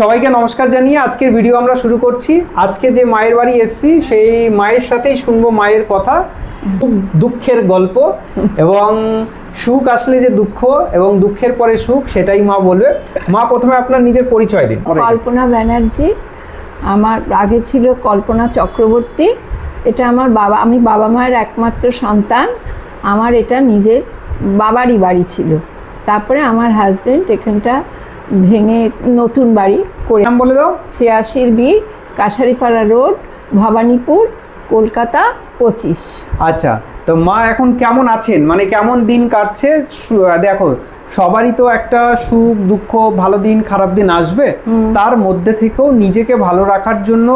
সবাইকে নমস্কার জানিয়ে আজকের ভিডিও আমরা শুরু করছি। আজকে যে মায়ের বাড়ি এসেছি সেই মায়ের সাথেই শুনবো মায়ের কথা, দুঃখের গল্প এবং সুখ আসলে যে দুঃখ এবং দুঃখের পরে সুখ সেটাই মা বলবে। মা প্রথমে আপনার নিজের পরিচয় দিন। কল্পনা ব্যানার্জি, আমার আগে ছিল কল্পনা চক্রবর্তী। এটা আমার বাবা, আমি বাবা মায়ের একমাত্র সন্তান। আমার এটা নিজের বাবারই বাড়ি ছিল। তারপরে আমার হাজবেন্ড এখানটা ভেঙে নতুন বাড়ি করে নাম বলে দাও। 86B Kachharipara road, Bhabanipur, Kolkata 25। আচ্ছা, তো মা এখন কেমন আছেন, মানে কেমন দিন কাটছে? দেখো, সবারই তো একটা সুখ দুঃখ, ভালো দিন খারাপ দিন আসবে, তার মধ্যে থেকেও নিজেকে ভালো রাখার জন্য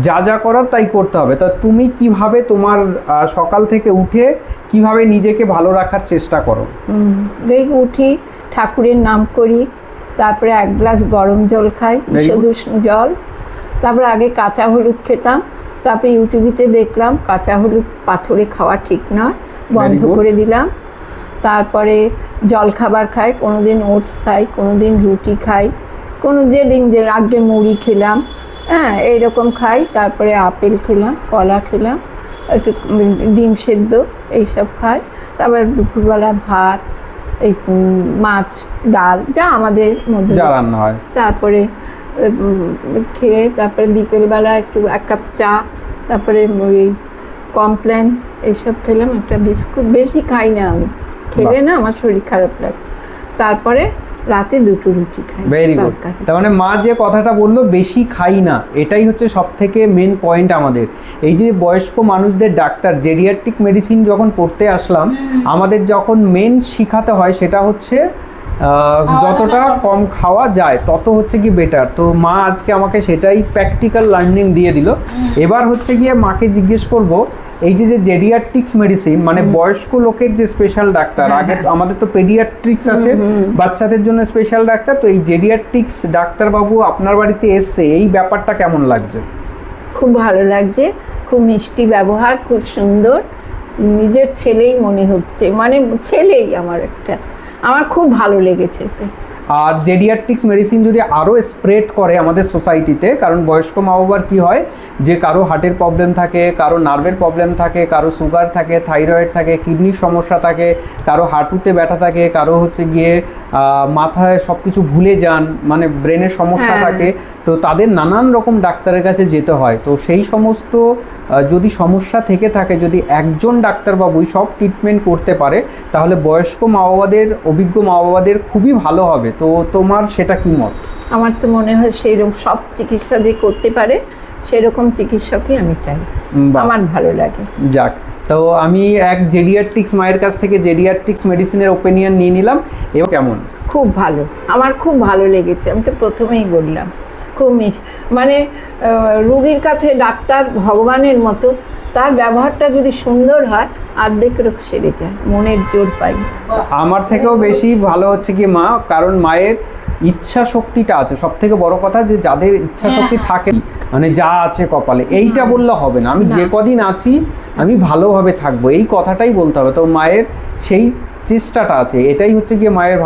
যা যা করার তাই করতে হবে। তা তুমি কিভাবে তোমার সকাল থেকে উঠে কিভাবে নিজেকে ভালো রাখার চেষ্টা করো? উঠি, ঠাকুরের নাম করি, তারপরে 1 গ্লাস গরম জল খাই, ঈষদুষ্ণ জল। তারপরে আগে কাঁচা হলুদ খেতাম, তারপরে ইউটিউবেতে দেখলাম কাঁচা হলুদ পাথরে খাওয়া ঠিক নয়, বন্ধ করে দিলাম। তারপরে জল খাবার খাই, কোনোদিন ওটস খাই, কোনোদিন রুটি খাই, কোনো যেদিন যে আজকে মুড়ি খেলাম, হ্যাঁ এইরকম খাই। তারপরে আপেল খেলাম, কলা খেলাম, একটু ডিম সেদ্ধ এইসব খাই। তারপরে দুপুরবেলা ভাত, এই মাছ ডাল যা আমাদের মধ্যে রান্না হয়, তারপরে খেয়ে তারপরে বিকেলবেলা একটু 1 কাপ চা, তারপরে এই কমপ্লেন এইসব খেলাম, একটা বিস্কুট। বেশি খাই না আমি, খেলে না আমার শরীর খারাপ লাগে। তারপরে রাতে 2টো রুটি খাই। Very good. তার মানে মা যে কথাটা বললো বেশি খাই না, এটাই হচ্ছে সব থেকে মেন পয়েন্ট আমাদের। এই যে বয়স্ক মানুষদের ডাক্তার জেরিয়াট্রিক মেডিসিন যখন পড়তে আসলাম, আমাদের যখন মেন শিখাতে হয় সেটা হচ্ছে যতটা কম খাওয়া যায় তত হচ্ছে কি বেটার। তো মা আজকে আমাকে সেটাই প্র্যাকটিক্যাল লার্নিং দিয়ে দিল। এবার হচ্ছে গিয়ে মাকে জিজ্ঞেস করব, এই যে জেডিয়াট্রিক্স মেডিসিন মানে বয়স্ক লোকের যে স্পেশাল ডাক্তার, আগে আমাদের তো পেডিয়াট্রিক্স আছে, বাচ্চাদের জন্য স্পেশাল ডাক্তার, তো এই জেডিয়াট্রিক্স ডাক্তারবাবু আপনার বাড়িতে এসছে, এই ব্যাপারটা কেমন লাগছে? খুব ভালো লাগছে, খুব মিষ্টি ব্যবহার, খুব সুন্দর, নিজের ছেলেই মনে হচ্ছে, মানে ছেলেই আমার খুব ভালো লেগেছে। আর জেডিয়াট্রিক্স মেডিসিন যদি আরও স্প্রেড করে আমাদের সোসাইটিতে, কারণ বয়স্ক মা বাবার কী হয় যে কারো হার্টের প্রবলেম থাকে, কারো নার্ভের প্রবলেম থাকে, কারো সুগার থাকে, থাইরয়েড থাকে, কিডনির সমস্যা থাকে, কারো হাঁটুতে ব্যথা থাকে, কারো হচ্ছে গিয়ে মাথায় সব কিছু ভুলে যান, মানে ব্রেনের সমস্যা থাকে, তো তাদের নানান রকম ডাক্তারের কাছে যেতে হয়। তো সেই সমস্ত যদি সমস্যা থেকে থাকে, যদি একজন ডাক্তারবাবুই সব ট্রিটমেন্ট করতে পারে, তাহলে বয়স্ক মা বাবাদের, অভিজ্ঞ মা বাবাদের খুবই ভালো হবে। তো তোমার সেটা কি মত? আমার তো মনে হয় সেইরকম সব চিকিৎসা যে করতে পারে সেরকম চিকিৎসকই আমি চাই, আমার ভালো লাগে। যাক, তো আমি এক জেডিয়াট্রিক্স মায়ের কাছ থেকে জেডিয়াট্রিক্স মেডিসিনের ওপিনিয়ন নিয়ে নিলাম। এবং কেমন? খুব ভালো, আমার খুব ভালো লেগেছে। আমি তো প্রথমেই বললাম খুব মানে রোগীর কাছে ডাক্তার ভগবানের মতো, তার ব্যবহারটা যদি সুন্দর হয় অর্ধেক রোগ সেরে যায়, মনের জোর পাই। আমার থেকেও বেশি ভালো হচ্ছে কি মা, কারণ মায়ের ইচ্ছা শক্তিটা আছে। সব থেকে বড় কথা যে যাদের ইচ্ছা শক্তি থাকে, মানে যা আছে কপালে, এইটা বললে হবে না, আমি যে কদিন আছি আমি ভালোভাবে থাকবো, এই কথাটাই বলতে হবে। তো মায়ের সেই চেষ্টাটা আছে, এটাই হচ্ছে গিয়ে মায়ের